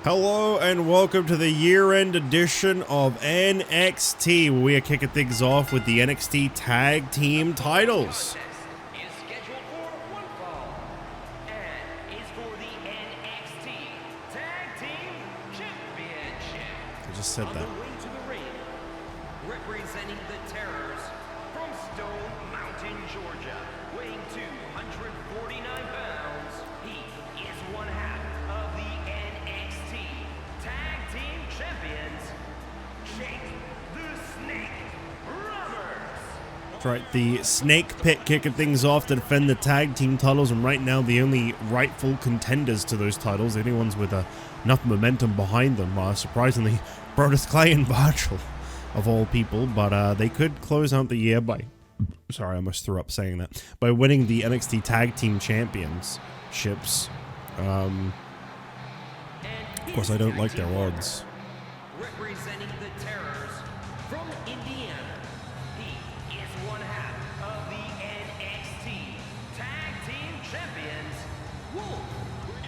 Hello and welcome to the year-end edition of NXT. We are kicking things off with the NXT Tag Team titles. I just said that. Representing the Terrors from Stone Mountain, Georgia, weighing 249 pounds, he is one half of the NXT Tag Team Champions, Jake the Snake Roberts. That's right, the Snake Pit kicking things off to defend the tag team titles, and right now the only rightful contenders to those titles, the only ones with enough momentum behind them, are surprisingly Brodus, Clay, and Virgil, of all people, but they could close out the year by, sorry, I almost threw up saying that, by winning the NXT Tag Team Championships. Of course, I don't like their odds. Representing the Terrors from Indiana, he is one half of the NXT Tag Team Champions, Wolf.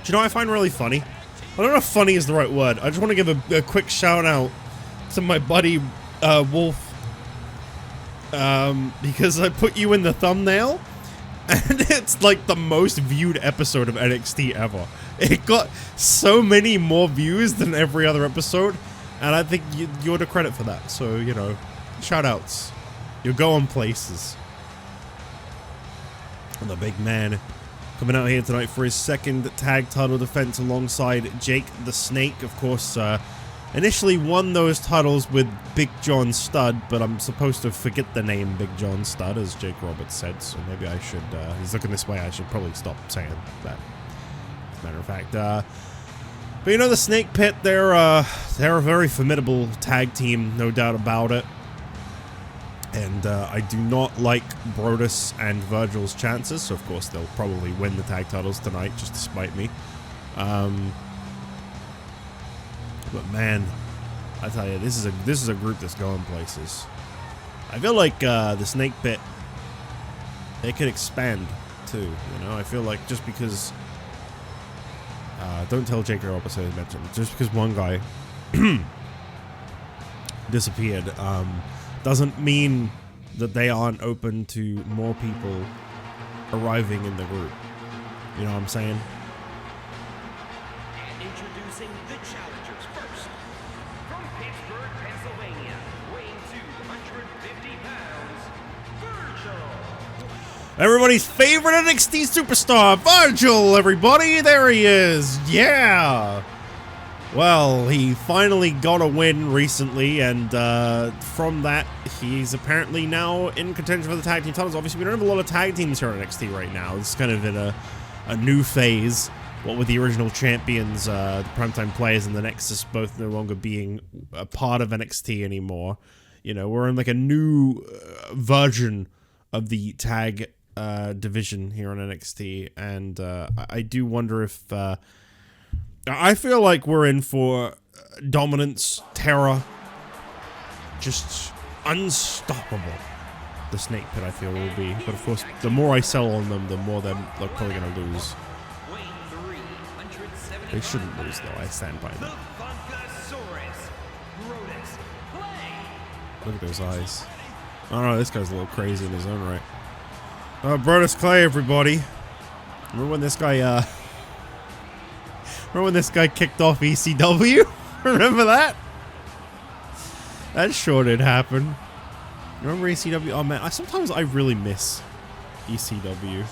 Do you know what I find really funny? I don't know if funny is the right word. I just want to give a quick shout out to my buddy Wolf, because I put you in the thumbnail, and it's like the most viewed episode of NXT ever. It got so many more views than every other episode, and I think you're the credit for that. So, you know, shout outs. You're going places. And the big man coming out here tonight for his second tag title defense alongside Jake the Snake. Of course, initially won those titles with Big John Studd, but I'm supposed to forget the name Big John Studd, as Jake Roberts said, so maybe I should, he's looking this way, I should probably stop saying that, as a matter of fact. But you know, the Snake Pit, they're a very formidable tag team, no doubt about it. And I do not like Brodus and Virgil's chances, so of course they'll probably win the tag titles tonight, just to spite me. But man, I tell you, this is a group that's going places. I feel like the Snake Pit, they could expand too. You know, I feel like just because don't tell Jake Roberts I mentioned, just because one guy disappeared, doesn't mean that they aren't open to more people arriving in the group. You know what I'm saying? And introducing the challengers first. From Pittsburgh, Pennsylvania, weighing 250 pounds, Virgil. Everybody's favorite NXT superstar, Virgil, everybody! There he is! Yeah! Well, he finally got a win recently, and from that, he's apparently now in contention for the tag team titles. Obviously, we don't have a lot of tag teams here at NXT right now. It's kind of in a new phase. What with the original champions, the primetime players, and the Nexus both no longer being a part of NXT anymore. You know, we're in like a new version of the tag division here on NXT, and I do wonder if I feel like we're in for dominance, terror, just unstoppable. The Snake Pit, I feel, will be. But of course, the more I sell on them, the more they're probably going to lose. They shouldn't lose, though. I stand by that. Look at those eyes. I don't know, this guy's a little crazy in his own right. Brodus, Clay, everybody. Remember when this guy, kicked off ECW? Remember that? That sure did happen. Remember ECW? Oh man, sometimes I really miss ECW.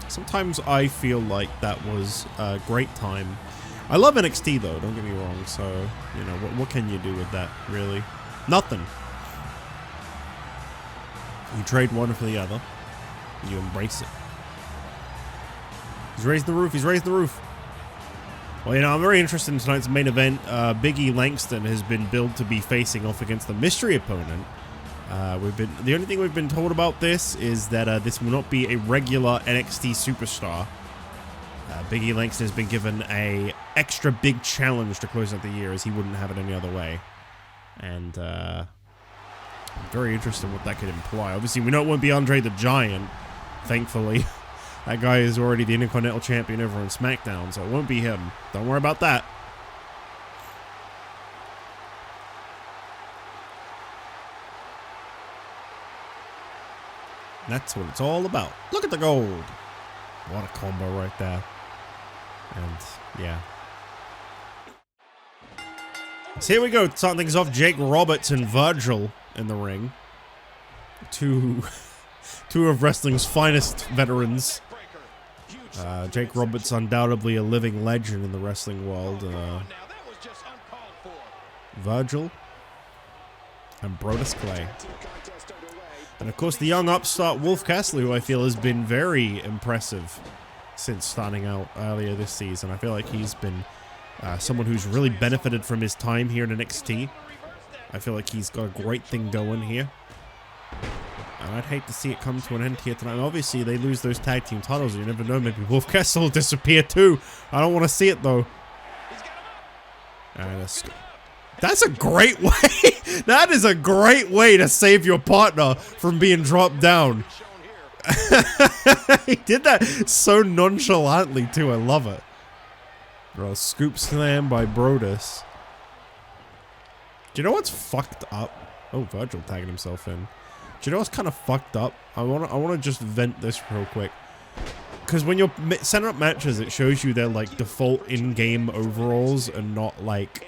Sometimes I feel like that was a great time. I love NXT though, don't get me wrong, so, you know, what can you do with that, really? Nothing. You trade one for the other, and you embrace it. He's raising the roof, he's raising the roof. Well, you know, I'm very interested in tonight's main event. Big E Langston has been billed to be facing off against the mystery opponent. The only thing we've been told about this is that this will not be a regular NXT superstar. Big E Langston has been given a extra big challenge to close out the year, as he wouldn't have it any other way. And I'm very interested in what that could imply. Obviously, we know it won't be Andre the Giant, thankfully. That guy is already the Intercontinental Champion over on SmackDown, so it won't be him. Don't worry about that. That's what it's all about. Look at the gold. What a combo right there. And yeah. So here we go. Starting things off, Jake Roberts and Virgil in the ring. Two of wrestling's finest veterans. Jake Roberts, undoubtedly a living legend in the wrestling world. Virgil and Brodus Clay. And of course the young upstart Wolf Kessler, who I feel has been very impressive since starting out earlier this season. I feel like he's been someone who's really benefited from his time here in NXT. I feel like he's got a great thing going here. And I'd hate to see it come to an end here tonight. Obviously, they lose those tag team titles. You never know. Maybe Wolf Kessler will disappear too. I don't want to see it though. And that's a great way. That is a great way to save your partner from being dropped down. He did that so nonchalantly too. I love it. Bro, scoop slam by Brodus. Do you know what's fucked up? Oh, Virgil tagging himself in. Do you know what's kind of fucked up? I wanna just vent this real quick. Because when you're setting up matches, it shows you their like default in-game overalls and not like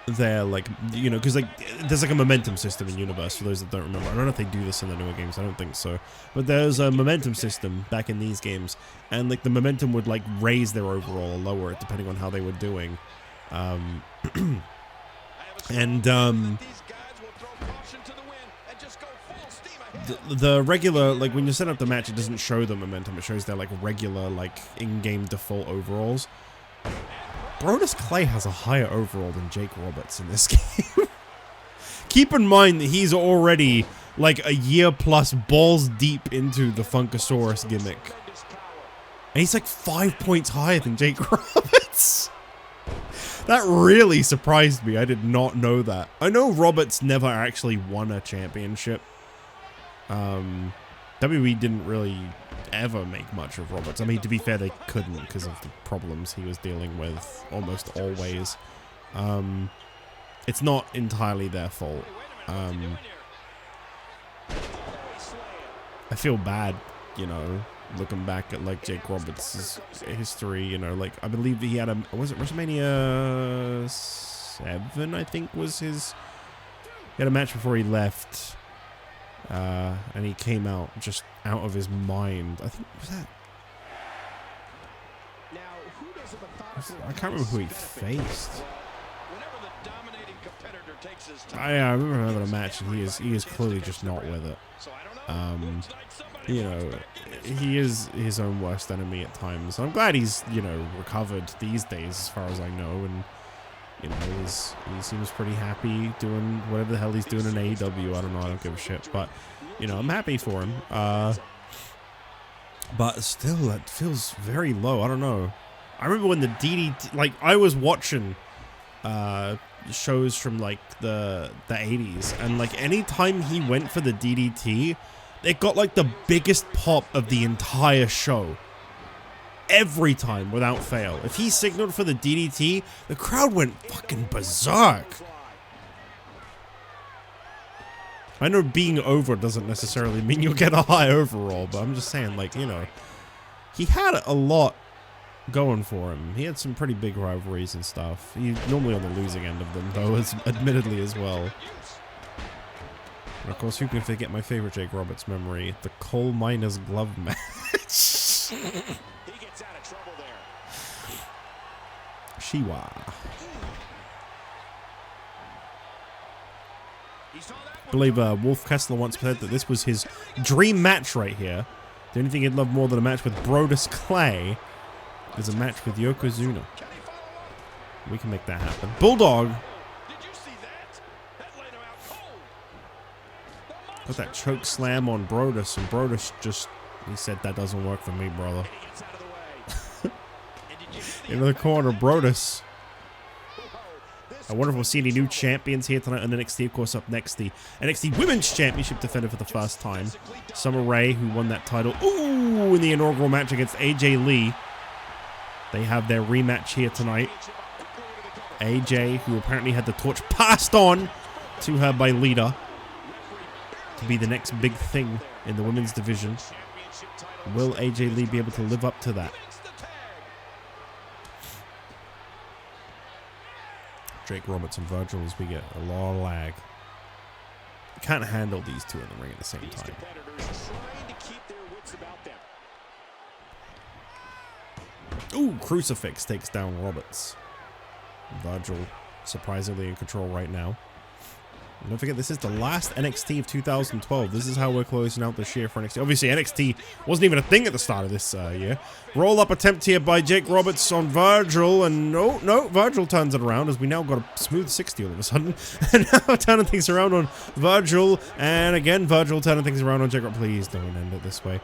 they're like, you know, because like there's like a momentum system in Universe for those that don't remember. I don't know if they do this in the newer games. I don't think so. But there's a momentum system back in these games, and like the momentum would like raise their overall or lower it depending on how they were doing. The regular, like when you set up the match, it doesn't show the momentum. It shows their like regular, like in-game default overalls. Brodus Clay has a higher overall than Jake Roberts in this game. Keep in mind that he's already like a year plus balls deep into the Funkasaurus gimmick. And he's like 5 points higher than Jake Roberts. That really surprised me. I did not know that. I know Roberts never actually won a championship. WWE didn't really ever make much of Roberts. I mean, to be fair, they couldn't because of the problems he was dealing with almost always. It's not entirely their fault. I feel bad, you know, looking back at like Jake Roberts' history, you know, like I believe he had a, was it WrestleMania 7, I think was his, he had a match before he left, and he came out just out of his mind. I think, was that, I can't remember who he faced. I remember having a match and he is clearly just not with it. You know, he is his own worst enemy at times. I'm glad he's, you know, recovered these days as far as I know, and you know, he seems pretty happy doing whatever the hell he's doing in AEW. I don't know, I don't give a shit, but you know, I'm happy for him. But still, that feels very low. I don't know. I remember when the DDT, like I was watching shows from like the 80s, and like anytime he went for the DDT, it got like the biggest pop of the entire show. Every time, without fail. If he signaled for the DDT, the crowd went fucking berserk. I know being over doesn't necessarily mean you'll get a high overall, but I'm just saying, like, you know, he had a lot going for him. He had some pretty big rivalries and stuff. He's normally on the losing end of them, though, admittedly as well. And of course, who can forget my favorite Jake Roberts memory? The coal miner's glove match. He gets out of trouble there. Shiwa. I believe Wolf Kessler once said that this was his dream match right here. The only thing he'd love more than a match with Brodus Clay is a match with Yokozuna. We can make that happen. Bulldog. Got that choke slam on Brodus, and Brodus just, he said, that doesn't work for me, brother. Into the corner, Brodus. I wonder if we'll see any new champions here tonight on NXT. Of course, up next, the NXT Women's Championship defender for the first time, Summer Rae, who won that title, ooh, in the inaugural match against AJ Lee. They have their rematch here tonight. AJ, who apparently had the torch passed on to her by Lita. to be the next big thing in the women's division. Will AJ Lee be able to live up to that? Jake Roberts and Virgil as we get a lot of lag. Can't handle these two in the ring at the same time. Ooh, Crucifix takes down Roberts. Virgil surprisingly in control right now. And don't forget, this is the last NXT of 2012. This is how we're closing out this year for NXT. Obviously, NXT wasn't even a thing at the start of this year. Roll-up attempt here by Jake Roberts on Virgil, and no, Virgil turns it around as we now got a smooth 60 all of a sudden. And now turning things around on Virgil, and again, Virgil turning things around on Jake Roberts. Please don't end it this way.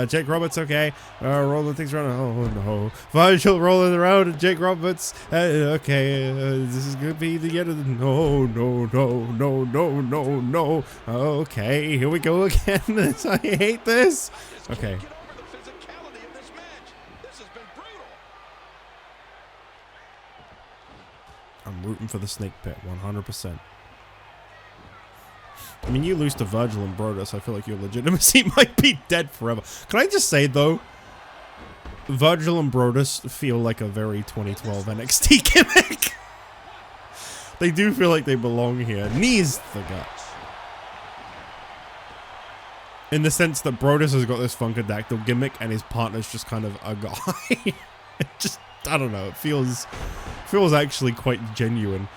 Jake Roberts, okay, rolling things around. Oh, no. Virgil rolling around and Jake Roberts. Okay, this is going to be the end of the... No. Okay, here we go again. I hate this. Okay. I'm rooting for the snake pit, 100%. I mean, you lose to Virgil and Brodus, I feel like your legitimacy might be dead forever. Can I just say, though, Virgil and Brodus feel like a very 2012 NXT gimmick. They do feel like they belong here. Knees the guts. In the sense that Brodus has got this Funkadactyl gimmick and his partner's just kind of a guy. It just, I don't know, it feels actually quite genuine.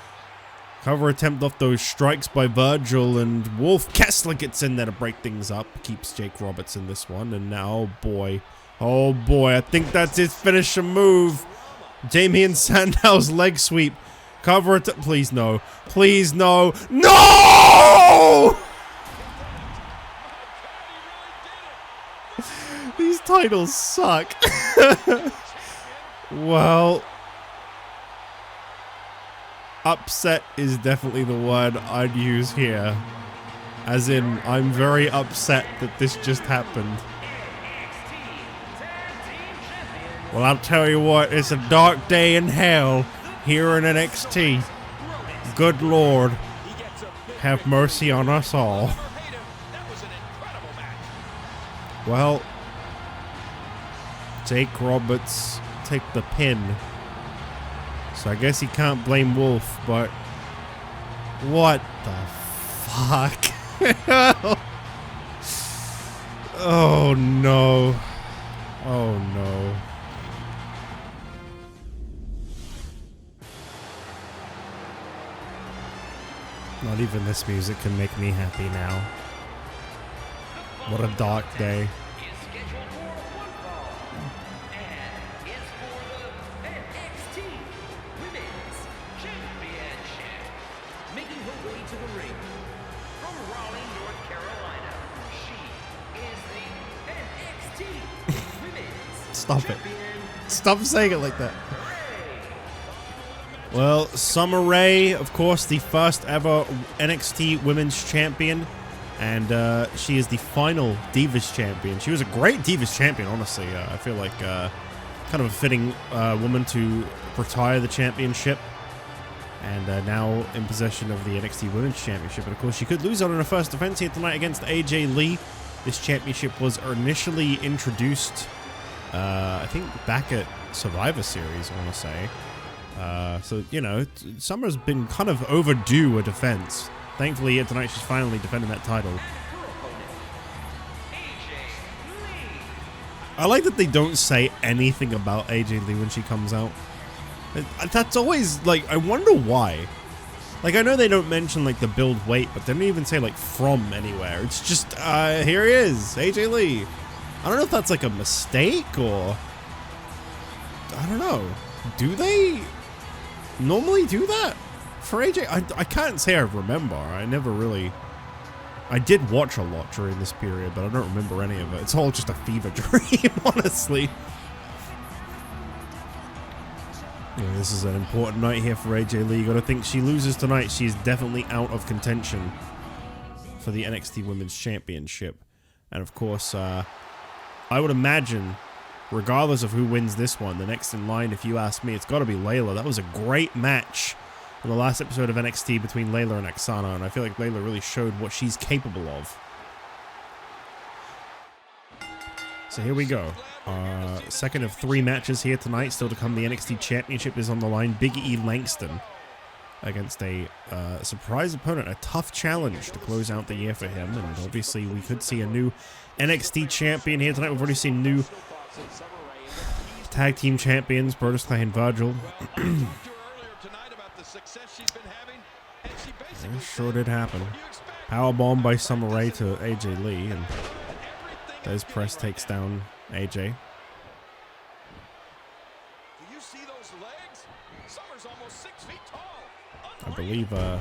Cover attempt off those strikes by Virgil, and Wolf Kessler gets in there to break things up. Keeps Jake Roberts in this one, and now, oh boy, I think that's his finisher move. Damian Sandow's leg sweep. Cover it. Please no. Please no. No! These titles suck. Well, upset is definitely the word I'd use here. As in, I'm very upset that this just happened. Well, I'll tell you what, it's a dark day in hell here in NXT. Good Lord, have mercy on us all. Well, Jake Roberts take the pin. So I guess he can't blame Wolf, but what the fuck? Oh no. Oh no. Not even this music can make me happy now. What a dark day. Making her way to the ring from Raleigh, North Carolina, she is the NXT Women's Stop it. Champion. Stop saying it like that. Well, Summer Rae, of course, the first ever NXT Women's Champion. And she is the final Divas Champion. She was a great Divas Champion, honestly. I feel like kind of a fitting woman to retire the championship. And now in possession of the NXT Women's Championship. And of course, she could lose out on her first defense here tonight against AJ Lee. This championship was initially introduced, I think, back at Survivor Series, I want to say. So, you know, Summer's been kind of overdue a defense. Thankfully, here tonight, she's finally defending that title. I like that they don't say anything about AJ Lee when she comes out. That's always, like, I wonder why. Like, I know they don't mention, like, the build weight, but they don't even say, like, from anywhere. It's just, here he is, AJ Lee. I don't know if that's, like, a mistake, or... I don't know. Do they normally do that for AJ? I can't say I remember. I never really... I did watch a lot during this period, but I don't remember any of it. It's all just a fever dream, honestly. Yeah, this is an important night here for AJ Lee. You gotta think she loses tonight, she's definitely out of contention for the NXT Women's Championship. And of course, I would imagine, regardless of who wins this one, the next in line, if you ask me, it's gotta be Layla. That was a great match in the last episode of NXT between Layla and Aksana, and I feel like Layla really showed what she's capable of So here we go. Second of 3 matches here tonight. Still to come, the NXT Championship is on the line. Big E Langston against a surprise opponent. A tough challenge to close out the year for him. And obviously we could see a new NXT champion here tonight. We've already seen new tag team champions, Brodus and Virgil. Yeah, sure did happen. Powerbomb by Summer Rae to AJ Lee, and Des Press takes down AJ. I believe got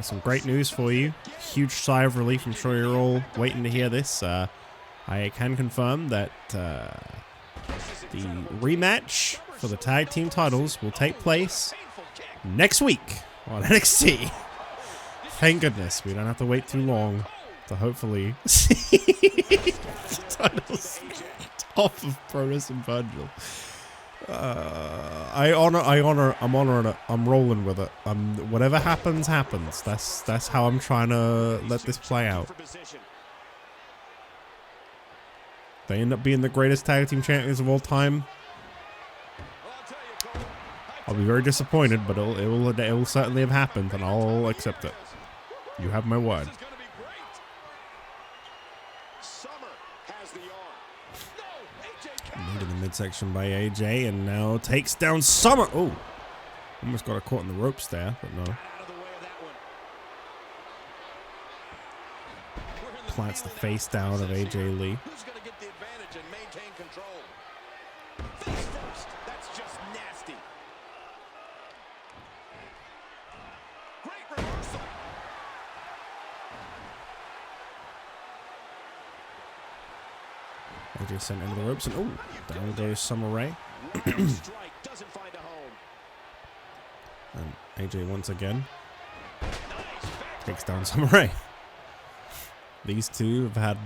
some great news for you. Huge sigh of relief. I'm sure you're all waiting to hear this. I can confirm that the rematch for the tag team titles will take place next week on NXT. Thank goodness we don't have to wait too long to hopefully see the titles off of Brodus and Virgil. I'm rolling with it. Whatever happens, happens. That's how I'm trying to let this play out. They end up being the greatest tag team champions of all time. I'll be very disappointed, but it will certainly have happened, and I'll accept it. You have my word. Into the midsection by AJ, and now takes down Summer. Oh, almost got her caught in the ropes there, but no. Plants the face down of AJ Lee. Who's going to get the advantage and maintain control? Face first. That's just nasty. Great reversal. AJ sent into the ropes, and oh, down goes Summer Rae. And AJ once again takes down Summer Rae. These two have had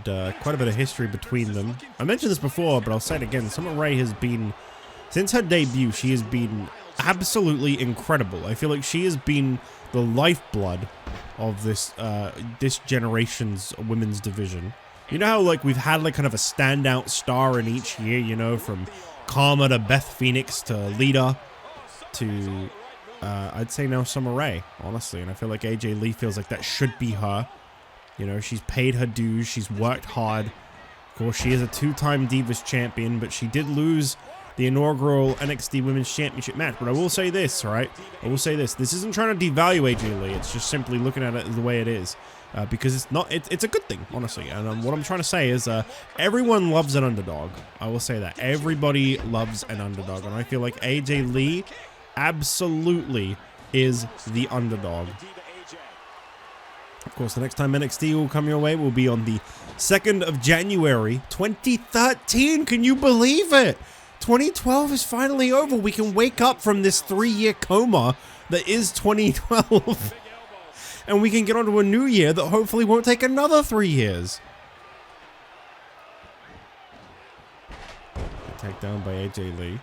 quite a bit of history between them. I mentioned this before, but I'll say it again. Summer Rae has been, since her debut, she has been absolutely incredible. I feel like she has been the lifeblood of this this generation's women's division. You know how like we've had like kind of a standout star in each year, you know, from Karma to Beth Phoenix to Lita to I'd say now Summer Rae, honestly. And I feel like AJ Lee feels like that should be her. You know, she's paid her dues, she's worked hard. Of course, she is a 2-time Divas champion, but she did lose the inaugural NXT Women's Championship match. But I will say this, right? I will say this. This isn't trying to devalue AJ Lee. It's just simply looking at it the way it is. Because it's not, it's a good thing, honestly. And what I'm trying to say is everyone loves an underdog. I will say that. Everybody loves an underdog. And I feel like AJ Lee absolutely is the underdog. Of course, the next time NXT will come your way will be on the 2nd of January, 2013. Can you believe it? 2012 is finally over. We can wake up from this 3-year coma that is 2012. And we can get onto a new year that hopefully won't take another 3 years. Take down by AJ Lee.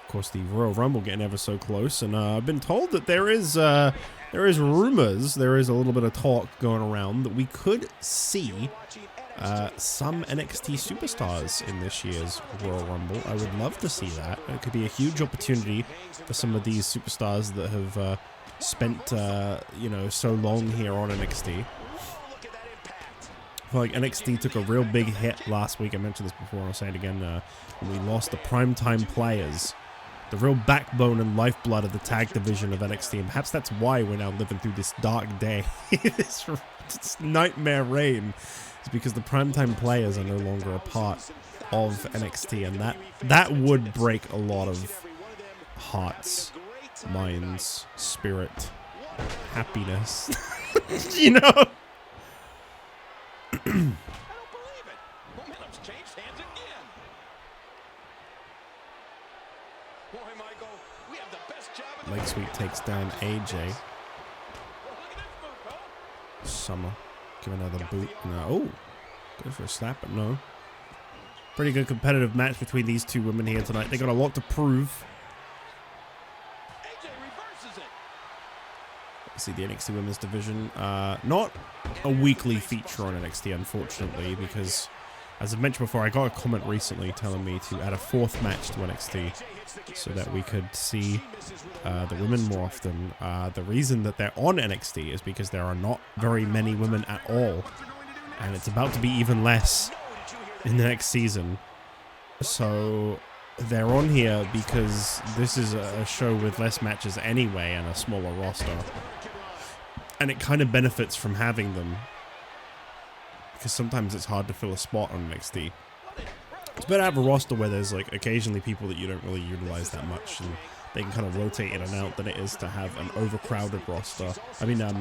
Of course, the Royal Rumble getting ever so close, and I've been told that there is rumors, there is a little bit of talk going around that we could see some NXT superstars in this year's Royal Rumble. I would love to see that. It could be a huge opportunity for some of these superstars that have spent you know, so long here on NXT. I feel like NXT took a real big hit last week. I mentioned this before, and I'll say it again. When we lost the primetime players, the real backbone and lifeblood of the tag division of NXT, and perhaps that's why we're now living through this dark day, this nightmare reign, is because the primetime players are no longer a part of NXT, and that would break a lot of hearts, minds, spirit, happiness, you know? I don't believe it. Momentum's changed hands again. Boy, Michael, we have the best job in the Lake Sweet takes down AJ. Well, look at this move, Cole. Summer, give another boot. No, oh, go for a slap, but no. Pretty good competitive match between these two women here tonight. They got a lot to prove. AJ reverses it. see the NXT Women's Division. Not a weekly feature on NXT, unfortunately, because, as I've mentioned before, I got a comment recently telling me to add a 4th match to NXT so that we could see the women more often. The reason that they're on NXT is because there are not very many women at all, and it's about to be even less in the next season. So they're on here because this is a show with less matches anyway and a smaller roster, and it kind of benefits from having them, because sometimes it's hard to fill a spot on NXT. It's better to have a roster where there's like occasionally people that you don't really utilize that much and they can kind of rotate in and out, than it is to have an overcrowded roster. I mean, a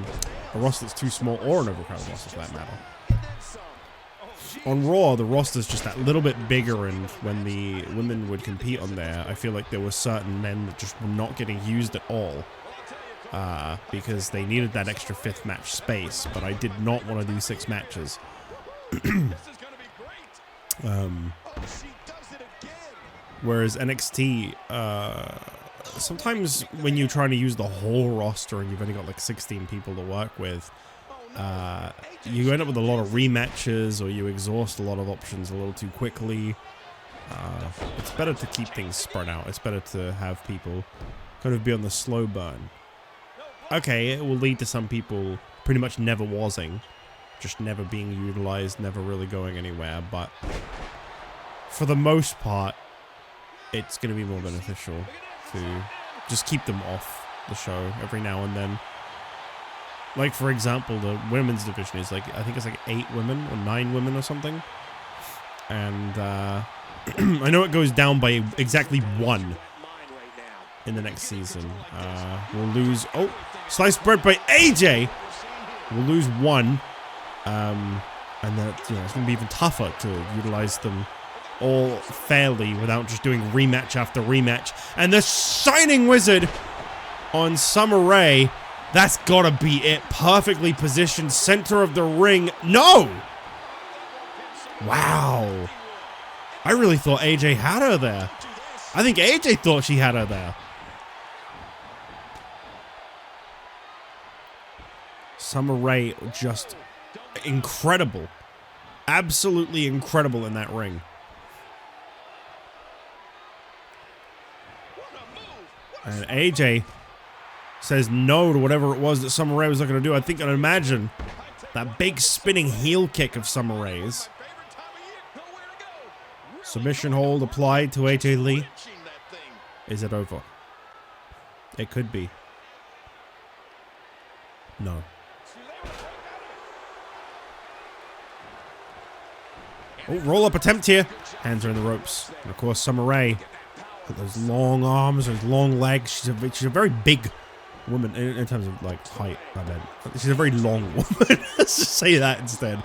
roster that's too small, or an overcrowded roster for that matter. On Raw, the roster's just that little bit bigger, and when the women would compete on there, I feel like there were certain men that just were not getting used at all, because they needed that extra 5th match space, but I did not want to do 6 matches. Whereas NXT, sometimes when you're trying to use the whole roster and you've only got like 16 people to work with, you end up with a lot of rematches, or you exhaust a lot of options a little too quickly. It's better to keep things spread out. It's better to have people kind of be on the slow burn. Okay, it will lead to some people pretty much never wasing, just never being utilized, never really going anywhere, but for the most part, it's going to be more beneficial to just keep them off the show every now and then. Like, for example, the women's division is like, I think it's like 8 women or 9 women or something. And I know it goes down by exactly 1 in the next season. We'll lose, oh, sliced bread by AJ. We'll lose 1. And then, it's going to be even tougher to utilize them all fairly without just doing rematch after rematch. And the Shining Wizard on Summer Rae. That's gotta be it. Perfectly positioned, center of the ring. No! Wow. I really thought AJ had her there. I think AJ thought she had her there. Summer Rae, just incredible. Absolutely incredible in that ring. And AJ says no to whatever it was that Summer Rae was looking to do. I think I'd imagine that big spinning heel kick of Summer Rae's. Submission hold applied to AJ Lee. Is it over? It could be. No. Oh, roll up attempt here. Hands are in the ropes. And of course, Summer Rae with those long arms, those long legs. She's a very big woman in terms of like height. I meant she's a very long woman. Let's just say that instead.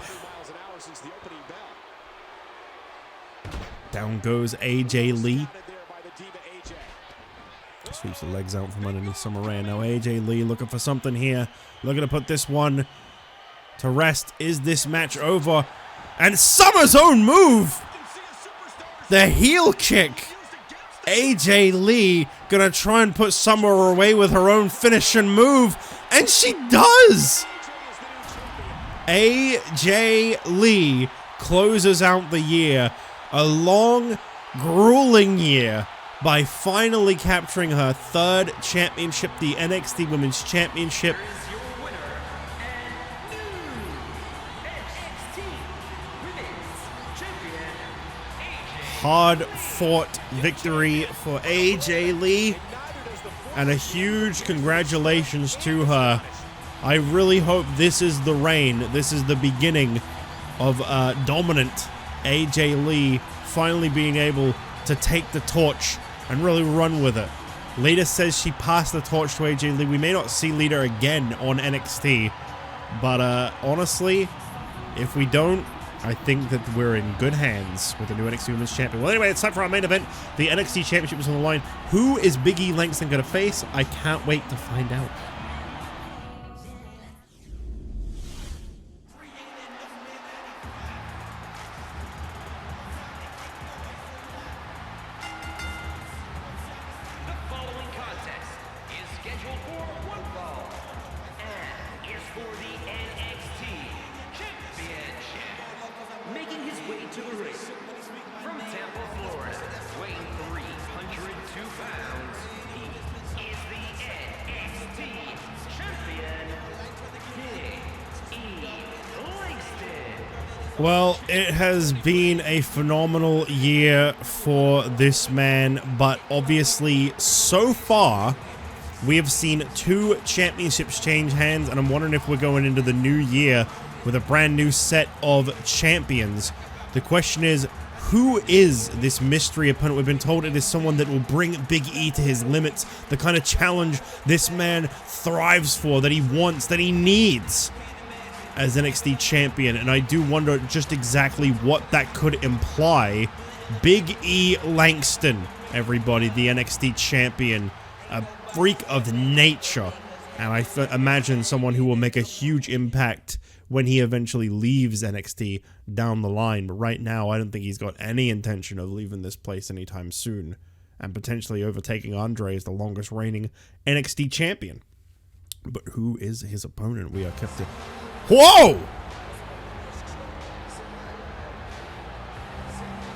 Down goes AJ Lee. Sweeps the legs out from underneath Summer Rae. Now AJ Lee looking for something here. Looking to put this one to rest. Is this match over? And Summer's own move! The heel kick! AJ Lee gonna try and put Summer away with her own finishing move, and she does! AJ Lee closes out the year, a long, grueling year, by finally capturing her 3rd championship, the NXT Women's Championship. Hard-fought victory for AJ Lee, and a huge congratulations to her. I really hope this is the reign, this is the beginning of dominant AJ Lee finally being able to take the torch and really run with it. Lita says she passed the torch to AJ Lee. We may not see Lita again on NXT, but honestly, if we don't, I think that we're in good hands with the new NXT Women's Champion. Well, anyway, it's time for our main event. The NXT Championship is on the line. Who is Big E Langston going to face? I can't wait to find out. The following contest is scheduled for one fall Well, it has been a phenomenal year for this man, but obviously, so far, we have seen 2 championships change hands, and I'm wondering if we're going into the new year with a brand new set of champions. The question is, who is this mystery opponent? We've been told it is someone that will bring Big E to his limits, the kind of challenge this man thrives for, that he wants, that he needs as NXT champion, and I do wonder just exactly what that could imply. Big E Langston, everybody, the NXT champion, a freak of nature, and I imagine someone who will make a huge impact when he eventually leaves NXT down the line. But right now, I don't think he's got any intention of leaving this place anytime soon, and potentially overtaking Andre as the longest reigning NXT champion. But who is his opponent? We are kept to... Whoa!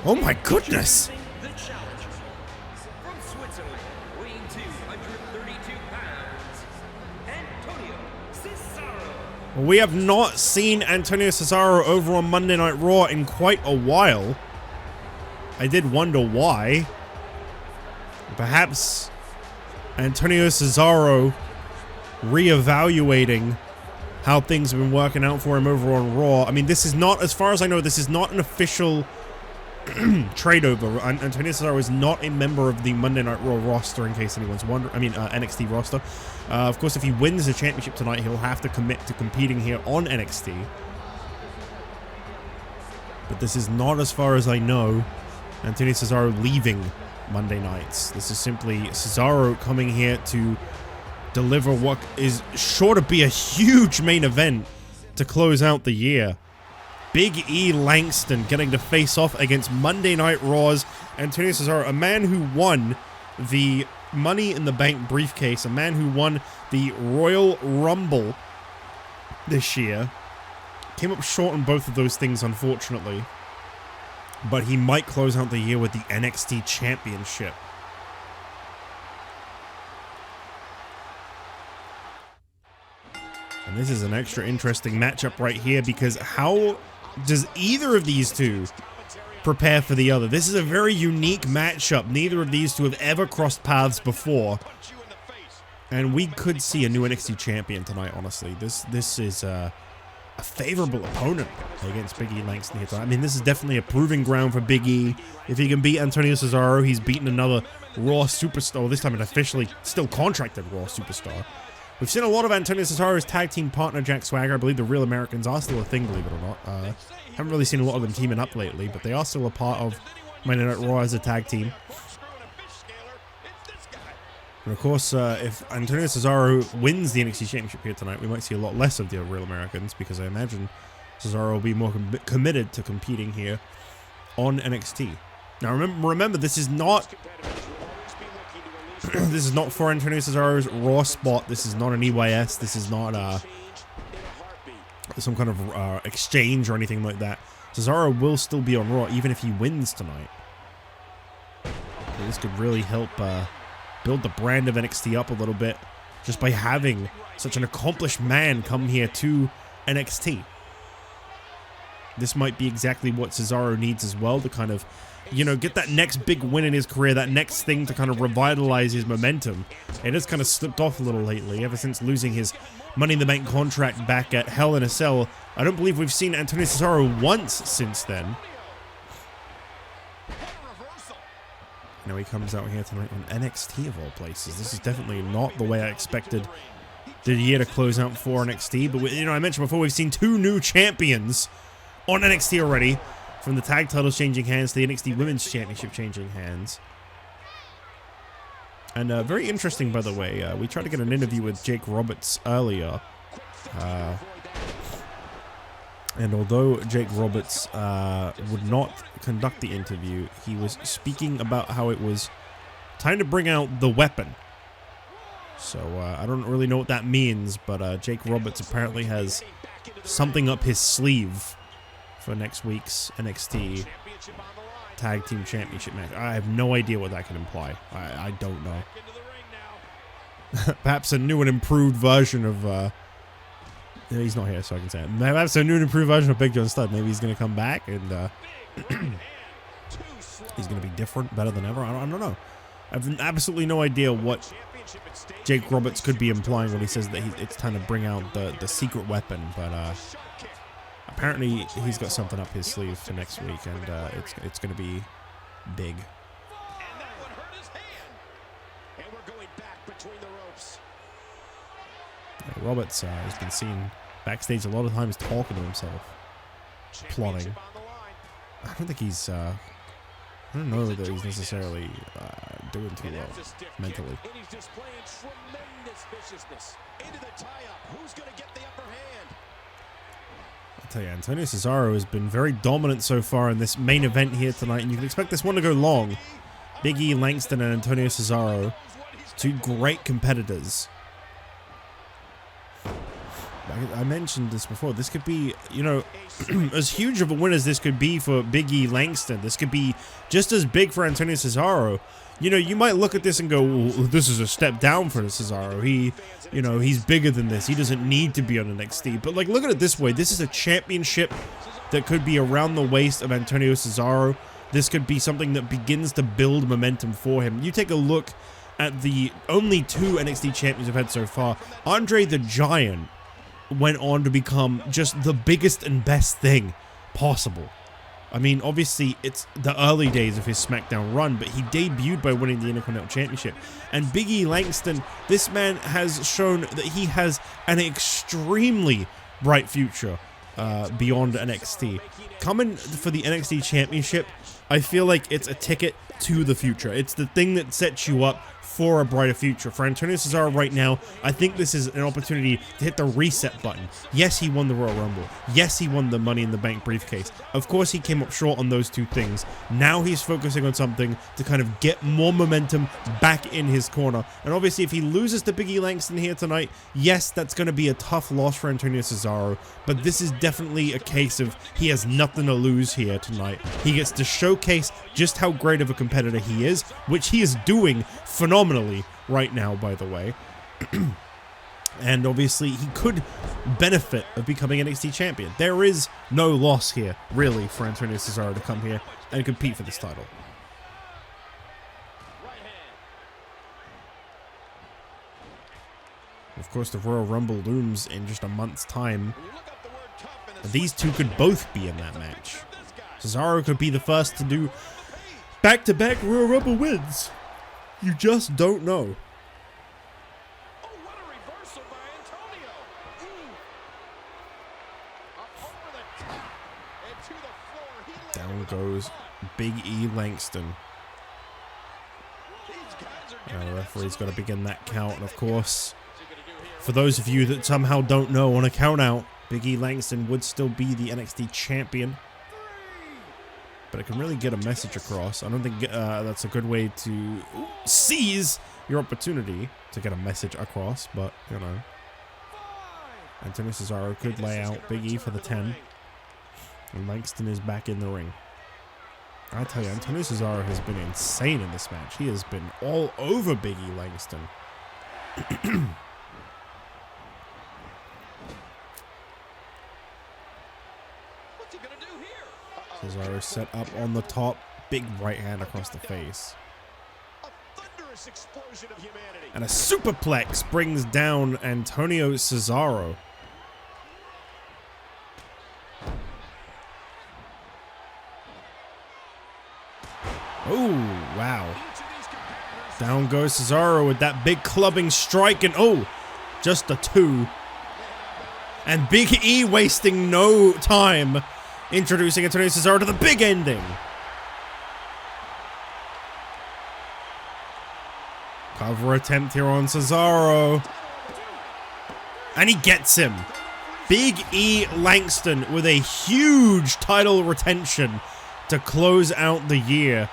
Oh my goodness! The challenger from Switzerland, weighing 232 pounds, Antonio Cesaro. We have not seen Antonio Cesaro over on Monday Night Raw in quite a while. I did wonder why. Perhaps Antonio Cesaro reevaluating how things have been working out for him over on Raw. I mean, this is not, as far as I know, this is not an official trade over. Antonio Cesaro is not a member of the Monday Night Raw roster, in case anyone's wondering. I mean, NXT roster. Of course, if he wins the championship tonight, he'll have to commit to competing here on NXT. But this is not, as far as I know, Antonio Cesaro leaving Monday nights. This is simply Cesaro coming here to deliver what is sure to be a huge main event to close out the year. Big E Langston getting to face off against Monday Night Raw's Antonio Cesaro, a man who won the Money in the Bank briefcase, a man who won the Royal Rumble this year. Came up short on both of those things, unfortunately. But he might close out the year with the NXT Championship. And this is an extra interesting matchup right here, because how does either of these two prepare for the other? This is a very unique matchup. Neither of these two have ever crossed paths before. And we could see a new NXT champion tonight, honestly. This is a favorable opponent against Big E Langston here tonight. I mean, this is definitely a proving ground for Big E. If he can beat Antonio Cesaro, he's beaten another Raw superstar. Well, this time an officially still contracted Raw superstar. We've seen a lot of Antonio Cesaro's tag team partner, Jack Swagger. I believe the Real Americans are still a thing, believe it or not. Haven't really seen a lot of them teaming up lately, but they are still a part of Monday Night Raw as a tag team. And of course, if Antonio Cesaro wins the NXT Championship here tonight, we might see a lot less of the Real Americans, because I imagine Cesaro will be more committed to competing here on NXT. Now, remember, this is not... this is not for Antonio Cesaro's Raw spot. This is not an EYS. This is not some kind of exchange or anything like that. Cesaro will still be on Raw, even if he wins tonight. So this could really help build the brand of NXT up a little bit, just by having such an accomplished man come here to NXT. This might be exactly what Cesaro needs as well, to kind of, you know, get that next big win in his career, that next thing to kind of revitalize his momentum. It has kind of slipped off a little lately, ever since losing his Money in the Bank contract back at Hell in a Cell. I don't believe we've seen Antonio Cesaro once since then. Now he comes out here tonight on NXT of all places. This is definitely not the way I expected the year to close out for NXT. But, you know, I mentioned before, we've seen 2 new champions on NXT already. From the tag titles changing hands to the NXT Women's Championship changing hands. And very interesting, by the way. We tried to get an interview with Jake Roberts earlier. And although Jake Roberts would not conduct the interview, he was speaking about how it was time to bring out the weapon. So I don't really know what that means, but Jake Roberts apparently has something up his sleeve for next week's NXT Tag Team Championship match. I have no idea what that can imply. I don't know. Perhaps a new and improved version of He's not here, so I can say it. Perhaps a new and improved version of Big John Studd. Maybe he's going to come back and he's going to be different, better than ever. I don't know. I have absolutely no idea what Jake Roberts could be implying when he says that it's time to bring out the secret weapon, but apparently he's got something up his sleeve for next week, and it's going to be big. And that one hurt his hand. And we're going back between the ropes. Roberts has been seen backstage a lot of times talking to himself, plotting. I don't think he's, I don't know that he's necessarily doing too well mentally. And he's displaying tremendous viciousness. Into the tie-up. Who's going to get the upper hand? I'll tell you, Antonio Cesaro has been very dominant so far in this main event here tonight, and you can expect this one to go long. Big E Langston and Antonio Cesaro, two great competitors. I mentioned this before. This could be, you know, as huge of a win as this could be for Big E Langston. This could be just as big for Antonio Cesaro. You know, you might look at this and go, well, this is a step down for Cesaro. You know, he's bigger than this. He doesn't need to be on NXT. But, like, look at it this way. This is a championship that could be around the waist of Antonio Cesaro. This could be something that begins to build momentum for him. You take a look at the only two NXT champions we've had so far. Andre the Giant went on to become just the biggest and best thing possible. I mean, obviously, it's the early days of his SmackDown run, but he debuted by winning the Intercontinental Championship. And Big E Langston, this man has shown that he has an extremely bright future beyond NXT. Coming for the NXT Championship, I feel like it's a ticket to the future. It's the thing that sets you up for a brighter future. For Antonio Cesaro right now, I think this is an opportunity to hit the reset button. Yes, he won the Royal Rumble. Yes, he won the Money in the Bank briefcase. Of course, he came up short on those two things. Now he's focusing on something to kind of get more momentum back in his corner. And obviously, if he loses to Big E Langston here tonight, yes, that's going to be a tough loss for Antonio Cesaro, but this is definitely a case of he has nothing to lose here tonight. He gets to showcase just how great of a competitor he is, which he is doing phenomenally right now, by the way. And obviously he could benefit of becoming NXT champion. There is no loss here, really, for Antonio Cesaro to come here and compete for this title. Of course, the Royal Rumble looms in just a month's time. And these two could both be in that match. Cesaro could be the first to do back-to-back Royal Rumble wins. You just don't know. Oh, what a reversal by Antonio. Up over the top and to the floor. Down goes Big E Langston. The referee's got to begin that count, and of course, for those of you that somehow don't know on a count out, Big E Langston would still be the NXT champion. But it can really get a message across. I don't think that's a good way to seize your opportunity to get a message across, but, you know. Antonio Cesaro could lay out Big E for the 10. And Langston is back in the ring. I tell you, Antonio Cesaro has been insane in this match. He has been all over Big E Langston. Cesaro set up on the top, big right hand across the face. And a superplex brings down Antonio Cesaro. Oh, wow. Down goes Cesaro with that big clubbing strike, and oh, just a 2. And Big E wasting no time, introducing Antonio Cesaro to the big ending. Cover attempt here on Cesaro. And he gets him. Big E Langston with a huge title retention to close out the year.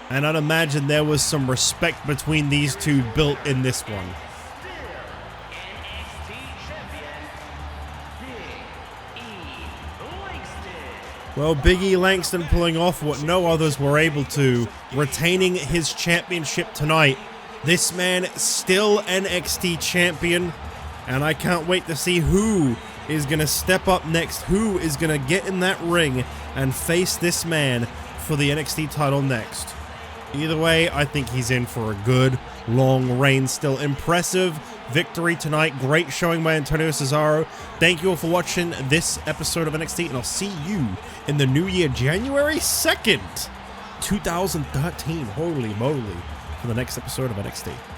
And I'd imagine there was some respect between these two built in this one. Well, Big E Langston pulling off what no others were able to, retaining his championship tonight. This man still NXT champion. And I can't wait to see who is going to step up next, who is going to get in that ring and face this man for the NXT title next. Either way, I think he's in for a good, long reign. Still impressive victory tonight. Great showing by Antonio Cesaro. Thank you all for watching this episode of NXT, and I'll see you in the new year, January 2nd, 2013. Holy moly, for the next episode of NXT.